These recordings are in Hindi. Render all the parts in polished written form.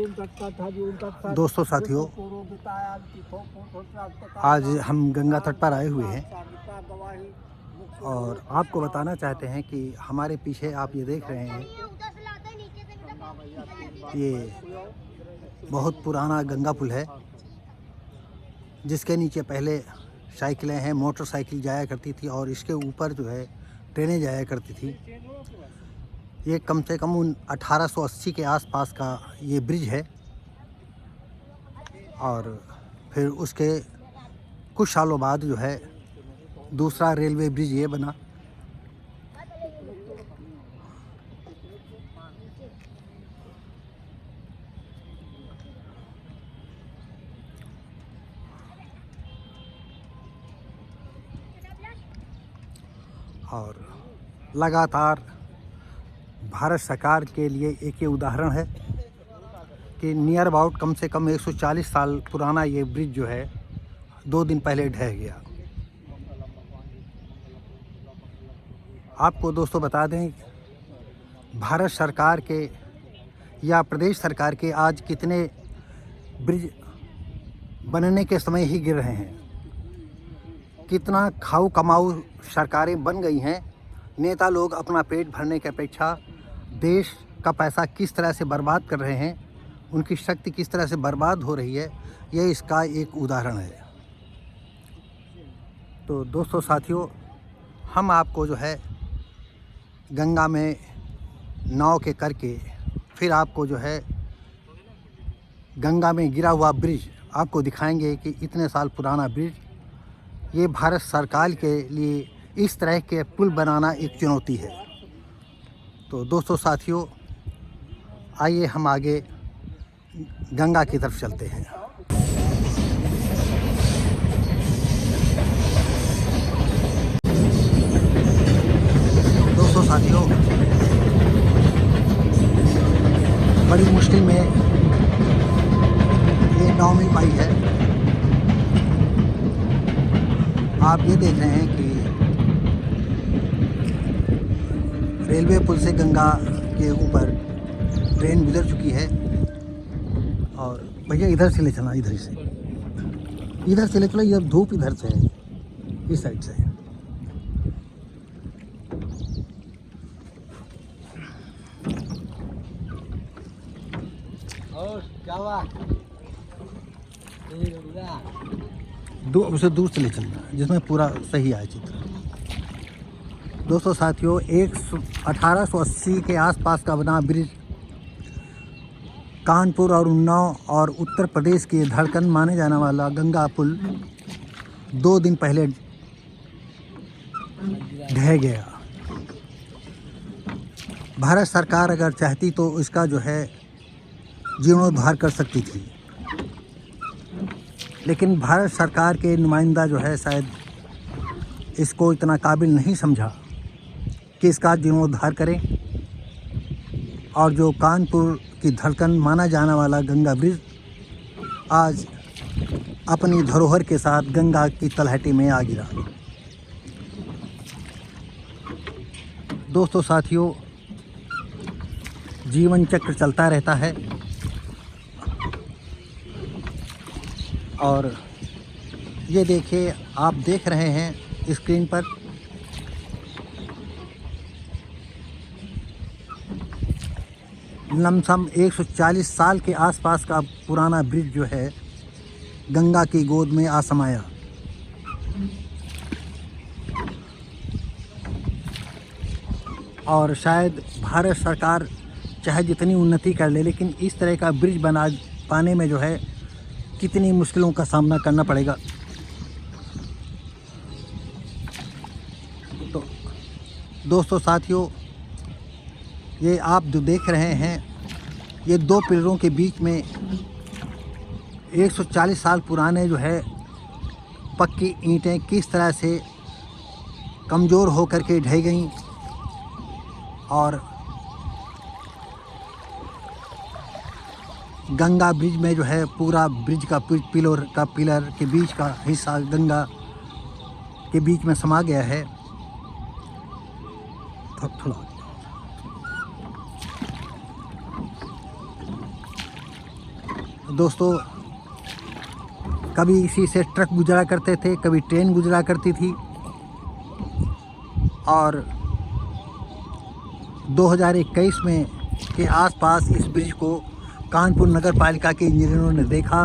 दोस्तों साथियों, आज हम गंगा तट पर आए हुए हैं और आपको बताना चाहते हैं कि हमारे पीछे आप ये देख रहे हैं, ये बहुत पुराना गंगा पुल है जिसके नीचे पहले साइकिलें हैं, मोटरसाइकिल जाया करती थी और इसके ऊपर जो है ट्रेनें जाया करती थी। ये कम से कम 1880 के आसपास का ये ब्रिज है और फिर उसके कुछ सालों बाद जो है दूसरा रेलवे ब्रिज ये बना। और लगातार भारत सरकार के लिए एक ये उदाहरण है कि नियर अबाउट कम से कम 140 साल पुराना ये ब्रिज जो है 2 दिन पहले ढह गया। आपको दोस्तों बता दें, भारत सरकार के या प्रदेश सरकार के आज कितने ब्रिज बनने के समय ही गिर रहे हैं। कितना खाऊ कमाऊ सरकारें बन गई हैं। नेता लोग अपना पेट भरने की अपेक्षा देश का पैसा किस तरह से बर्बाद कर रहे हैं, उनकी शक्ति किस तरह से बर्बाद हो रही है, ये इसका एक उदाहरण है। तो दोस्तों साथियों, हम आपको जो है गंगा में नाव के करके फिर आपको जो है गंगा में गिरा हुआ ब्रिज आपको दिखाएंगे कि इतने साल पुराना ब्रिज, ये भारत सरकार के लिए इस तरह के पुल बनाना एक चुनौती है। तो दोस्तों साथियों, आइए हम आगे गंगा की तरफ चलते हैं। दोस्तों साथियों, बड़ी मुश्किल में ये नाव मिल पाई है। आप ये देख रहे हैं कि रेलवे पुल से गंगा के ऊपर ट्रेन गुजर चुकी है। और भैया इधर से ले चलना, इधर से ले चलो, इधर धूप इधर से है, इस साइड से। और क्या हुआ? उसे दूर से ले चलना जिसमें पूरा सही आए चित्र। दोस्तों साथियों, 1880 के आसपास का बना ब्रिज कानपुर और उन्नाव और उत्तर प्रदेश की धड़कन माने जाने वाला गंगा पुल 2 दिन पहले ढह गया। भारत सरकार अगर चाहती तो इसका जो है जीर्णोद्धार कर सकती थी, लेकिन भारत सरकार के नुमाइंदा जो है शायद इसको इतना काबिल नहीं समझा कि इसका जीर्णोद्धार करें। और जो कानपुर की धड़कन माना जाने वाला गंगा ब्रिज आज अपनी धरोहर के साथ गंगा की तलहटी में आ गिरा। दोस्तों साथियों, जीवन चक्र चलता रहता है और ये देखिए, आप देख रहे हैं स्क्रीन पर लमसम 140 साल के आसपास का पुराना ब्रिज जो है गंगा की गोद में आ समाया। और शायद भारत सरकार चाहे जितनी उन्नति कर ले, लेकिन इस तरह का ब्रिज बना पाने में जो है कितनी मुश्किलों का सामना करना पड़ेगा। तो दोस्तों साथियों, ये आप जो देख रहे हैं, ये 2 पिलरों के बीच में 140 साल पुराने जो है पक्की ईंटें किस तरह से कमज़ोर होकर के ढह गईं और गंगा ब्रिज में जो है पूरा ब्रिज का पिलर के बीच का हिस्सा गंगा के बीच में समा गया है। थोड़ा दोस्तों, कभी इसी से ट्रक गुजरा करते थे, कभी ट्रेन गुजरा करती थी। और 2021 में के आसपास इस ब्रिज को कानपुर नगर पालिका के इंजीनियरों ने देखा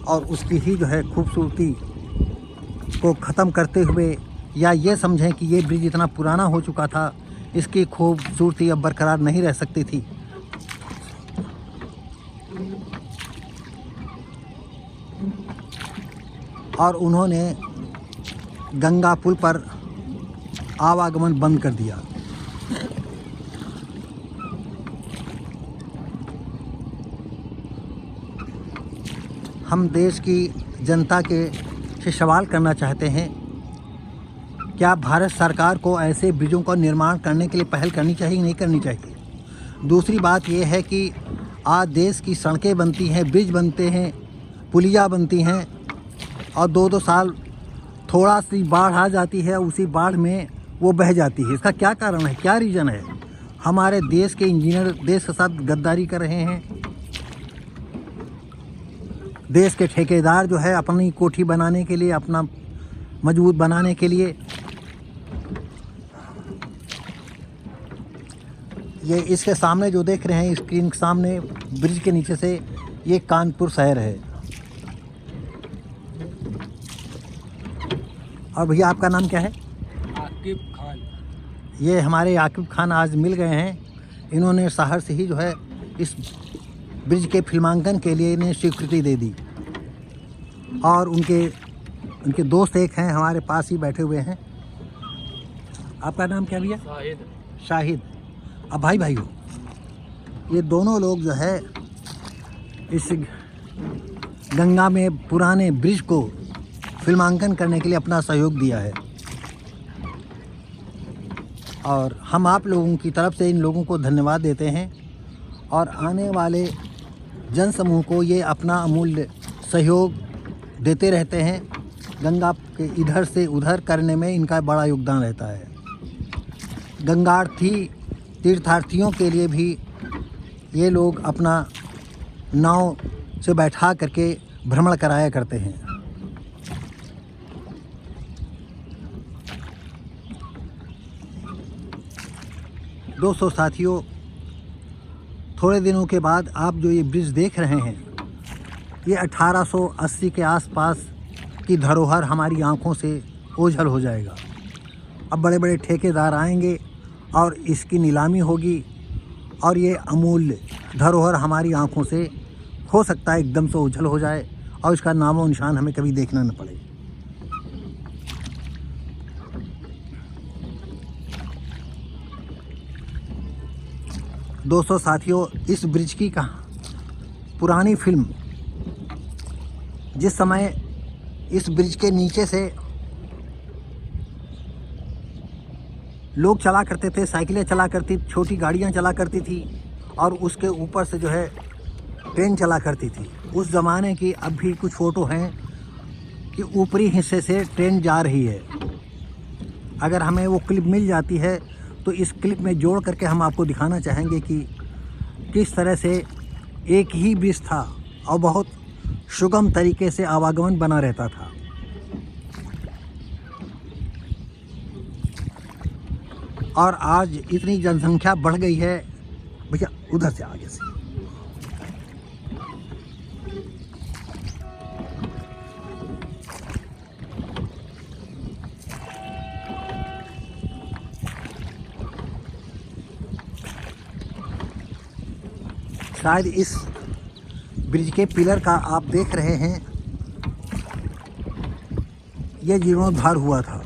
और उसकी ही जो है खूबसूरती को ख़त्म करते हुए, या ये समझें कि ये ब्रिज इतना पुराना हो चुका था, इसकी खूबसूरती अब बरकरार नहीं रह सकती थी। और उन्होंने गंगा पुल पर आवागमन बंद कर दिया। हम देश की जनता के से सवाल करना चाहते हैं, क्या भारत सरकार को ऐसे ब्रिजों का निर्माण करने के लिए पहल करनी चाहिए, नहीं करनी चाहिए? दूसरी बात यह है कि आज देश की सड़कें बनती हैं, ब्रिज बनते हैं, पुलिया बनती हैं, और 2-2 साल थोड़ा सी बाढ़ आ जाती है, उसी बाढ़ में वो बह जाती है। इसका क्या कारण है, क्या रीज़न है? हमारे देश के इंजीनियर देश के साथ गद्दारी कर रहे हैं। देश के ठेकेदार जो है अपनी कोठी बनाने के लिए, अपना मजबूत बनाने के लिए, ये इसके सामने जो देख रहे हैं स्क्रीन के सामने, ब्रिज के नीचे से, ये कानपुर शहर है। और भैया आपका नाम क्या है? आकिब खान। ये हमारे आकिब खान आज मिल गए हैं। इन्होंने शहर से ही जो है इस ब्रिज के फिल्मांकन के लिए इन्हें स्वीकृति दे दी। और उनके दोस्त एक हैं हमारे पास ही बैठे हुए हैं। आपका नाम क्या भैया? शाहिद। शाहिद। अब भाई हो, ये दोनों लोग जो है इस गंगा में पुराने ब्रिज को फिल्मांकन करने के लिए अपना सहयोग दिया है। और हम आप लोगों की तरफ से इन लोगों को धन्यवाद देते हैं, और आने वाले जनसमूह को ये अपना अमूल्य सहयोग देते रहते हैं। गंगा के इधर से उधर करने में इनका बड़ा योगदान रहता है। गंगार्थी तीर्थार्थियों के लिए भी ये लोग अपना नाव से बैठा करके भ्रमण कराया करते हैं। दोस्तों, साथियों, थोड़े दिनों के बाद आप जो ये ब्रिज देख रहे हैं, ये 1880 के आसपास की धरोहर हमारी आंखों से ओझल हो जाएगा। अब बड़े बड़े ठेकेदार आएंगे और इसकी नीलामी होगी, और ये अमूल्य धरोहर हमारी आंखों से हो सकता है एकदम से ओझल हो जाए, और इसका नामो निशान हमें कभी देखना न पड़े। दोस्तों, साथियों, इस ब्रिज की पुरानी फिल्म जिस समय इस ब्रिज के नीचे से लोग चला करते थे, साइकिलें चला करती, छोटी गाड़ियां चला करती थी, और उसके ऊपर से जो है ट्रेन चला करती थी। उस ज़माने की अब भी कुछ फ़ोटो हैं कि ऊपरी हिस्से से ट्रेन जा रही है। अगर हमें वो क्लिप मिल जाती है तो इस क्लिप में जोड़ करके हम आपको दिखाना चाहेंगे कि किस तरह से एक ही ब्रिज था और बहुत सुगम तरीके से आवागमन बना रहता था। और आज इतनी जनसंख्या बढ़ गई है। भैया उधर से आगे से, शायद इस ब्रिज के पिलर का आप देख रहे हैं, यह जीर्णोद्धार हुआ था।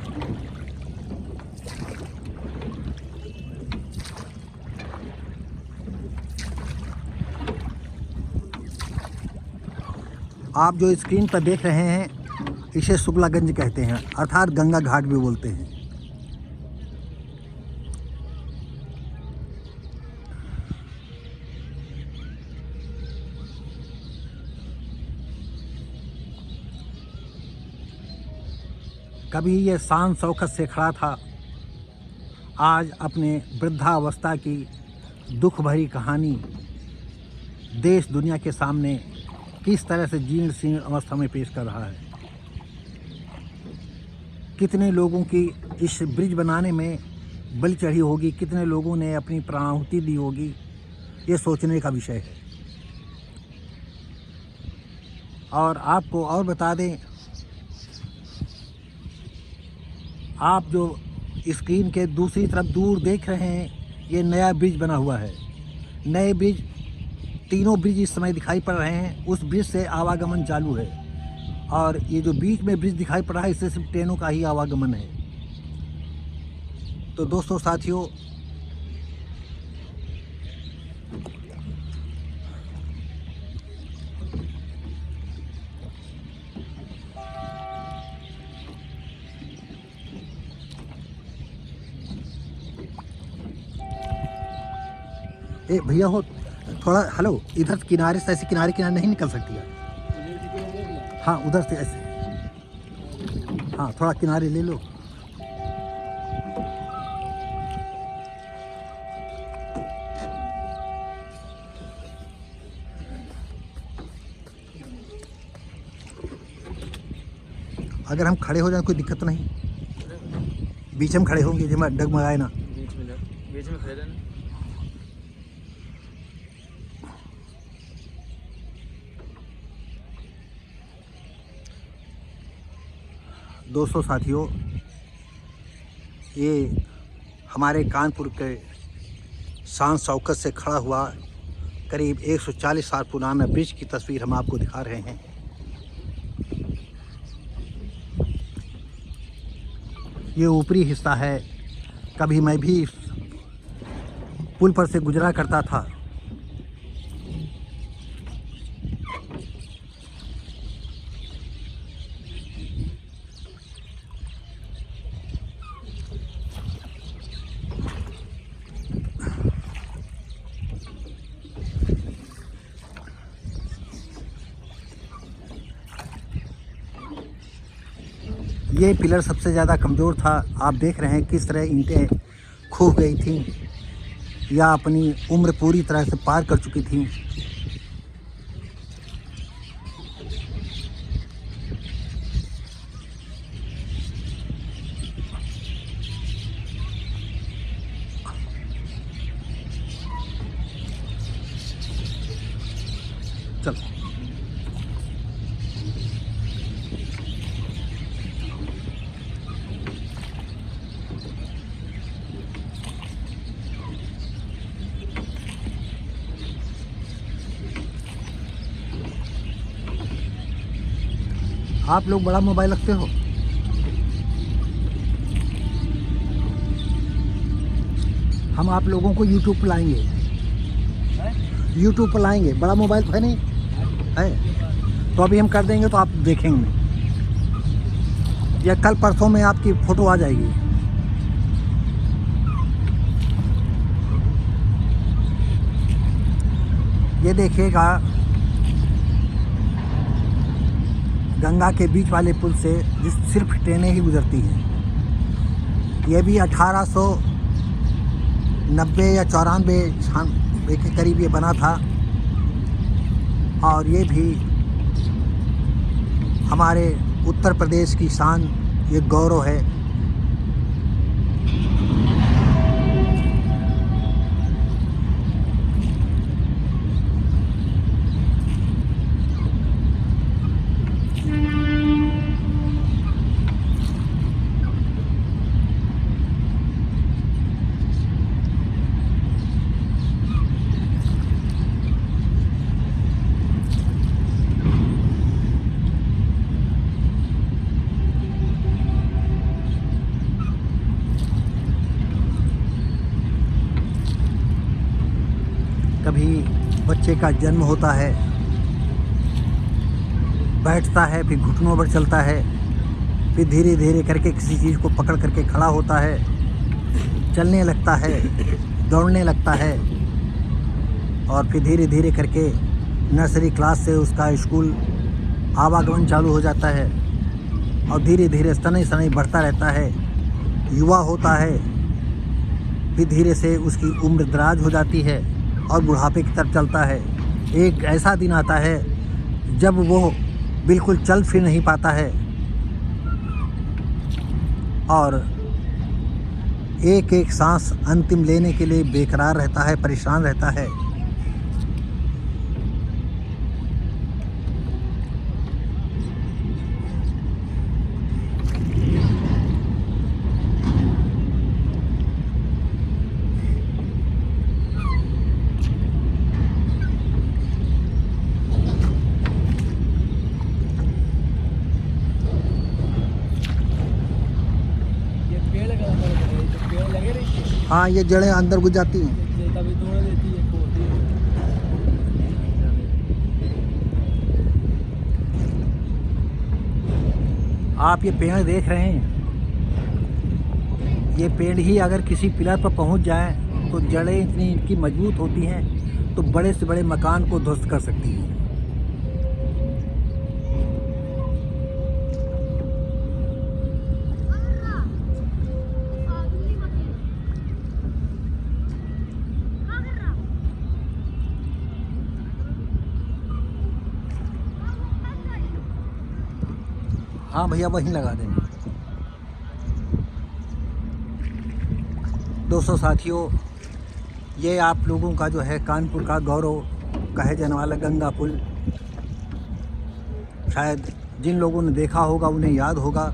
आप जो स्क्रीन पर देख रहे हैं, इसे शुक्लागंज कहते हैं, अर्थात गंगा घाट भी बोलते हैं। कभी ये शान शौकत से खड़ा था, आज अपने वृद्धावस्था की दुख भरी कहानी देश दुनिया के सामने किस तरह से जीर्ण शीर्ण अवस्था में पेश कर रहा है। कितने लोगों की इस ब्रिज बनाने में बलि चढ़ी होगी, कितने लोगों ने अपनी प्राणाहुति दी होगी, ये सोचने का विषय है। और आपको और बता दें, आप जो स्क्रीन के दूसरी तरफ दूर देख रहे हैं, ये नया ब्रिज बना हुआ है। नए ब्रिज, तीनों ब्रिज इस समय दिखाई पड़ रहे हैं। उस ब्रिज से आवागमन चालू है और ये जो बीच में ब्रिज दिखाई पड़ रहा है, इससे सिर्फ ट्रेनों का ही आवागमन है। तो दोस्तों साथियों, ए भैया हो थोड़ा, हेलो, इधर किनारे से ऐसे किनारे किनारे नहीं निकल सकती है। हाँ उधर से ऐसे, हाँ थोड़ा किनारे ले लो। अगर हम खड़े हो जाए कोई दिक्कत नहीं, बीच में खड़े होंगे जब डगमगाए ना। बीच में खड़े रहना। दोस्तों साथियों, ये हमारे कानपुर के शान शौकत से खड़ा हुआ करीब 140 साल पुराना ब्रिज की तस्वीर हम आपको दिखा रहे हैं। ये ऊपरी हिस्सा है। कभी मैं भी पुल पर से गुजरा करता था। ये पिलर सबसे ज़्यादा कमज़ोर था। आप देख रहे हैं किस तरह ईंटें खो गई थीं या अपनी उम्र पूरी तरह से पार कर चुकी थीं। चलो आप लोग बड़ा मोबाइल रखते हो? हम आप लोगों को YouTube पर लाएंगे, YouTube पर लाएंगे। बड़ा मोबाइल तो है नहीं है, तो अभी हम कर देंगे तो आप देखेंगे, या कल परसों में आपकी फ़ोटो आ जाएगी। ये देखिएगा, गंगा के बीच वाले पुल से जिस सिर्फ ट्रेनें ही गुजरती हैं। ये भी 1890 या 94 के करीब ये बना था, और ये भी हमारे उत्तर प्रदेश की शान, ये गौरव है। कभी बच्चे का जन्म होता है, बैठता है, फिर घुटनों पर चलता है, फिर धीरे धीरे करके किसी चीज़ को पकड़ करके खड़ा होता है, चलने लगता है, दौड़ने लगता है, और फिर धीरे धीरे करके नर्सरी क्लास से उसका स्कूल आवागमन चालू हो जाता है, और धीरे धीरे शनै शनै बढ़ता रहता है, युवा होता है, फिर धीरे से उसकी उम्र दराज हो जाती है और बुढ़ापे की तरफ चलता है। एक ऐसा दिन आता है जब वो बिल्कुल चल फिर नहीं पाता है और एक एक सांस अंतिम लेने के लिए बेकरार रहता है, परेशान रहता है, ये पेड़ का अंदर है, जो पेड़ लगे रही हाँ ये जड़ें अंदर घुस जाती हैं। है तभी तोड़ देती है, खोती है। आप ये पेड़ देख रहे हैं, ये पेड़ ही अगर किसी पिलर पर पहुंच जाए तो जड़ें इतनी इनकी मजबूत होती हैं तो बड़े से बड़े मकान को ध्वस्त कर सकती हैं। हाँ भैया वहीं लगा देंगे। दोस्तों साथियों, ये आप लोगों का जो है कानपुर का गौरव कहे जाने वाला गंगा पुल, शायद जिन लोगों ने देखा होगा उन्हें याद होगा,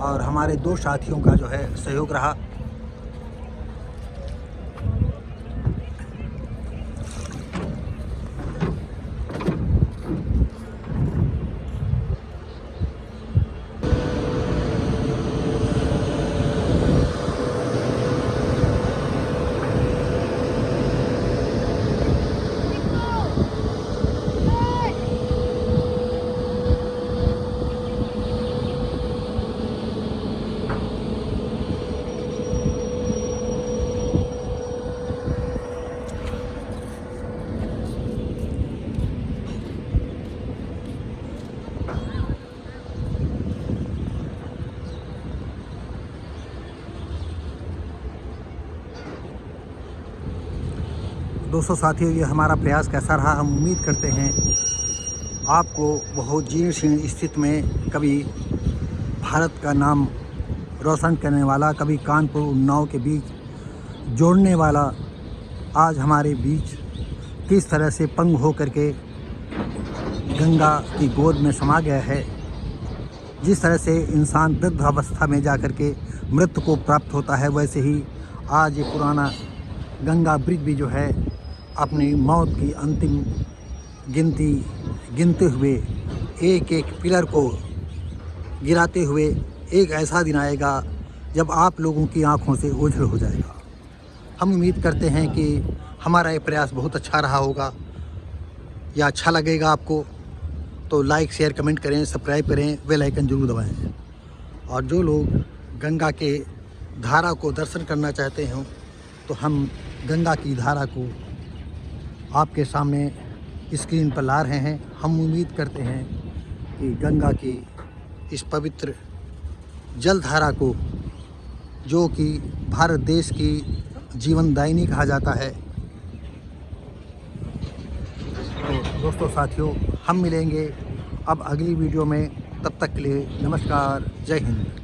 और हमारे दो साथियों का जो है सहयोग रहा। दोस्तों साथियों, ये हमारा प्रयास कैसा रहा, हम उम्मीद करते हैं आपको बहुत जीर्ण शीर्ण स्थिति में कभी भारत का नाम रोशन करने वाला, कभी कानपुर उन्नाव के बीच जोड़ने वाला आज हमारे बीच किस तरह से पंग हो करके गंगा की गोद में समा गया है। जिस तरह से इंसान वृद्धावस्था में जा कर के मृत्यु को प्राप्त होता है, वैसे ही आज ये पुराना गंगा ब्रिज भी जो है अपनी मौत की अंतिम गिनते हुए एक एक पिलर को गिराते हुए एक ऐसा दिन आएगा जब आप लोगों की आंखों से ओझल हो जाएगा। हम उम्मीद करते हैं कि हमारा ये प्रयास बहुत अच्छा रहा होगा, या अच्छा लगेगा आपको तो लाइक शेयर कमेंट करें, सब्सक्राइब करें, बेल आइकन जरूर दबाएं। और जो लोग गंगा के धारा को दर्शन करना चाहते हों तो हम गंगा की धारा को आपके सामने स्क्रीन पर ला रहे हैं। हम उम्मीद करते हैं कि गंगा की इस पवित्र जलधारा को, जो कि भारत देश की जीवनदायिनी कहा जाता है। तो दोस्तों साथियों, हम मिलेंगे अब अगली वीडियो में। तब तक के लिए नमस्कार, जय हिंद।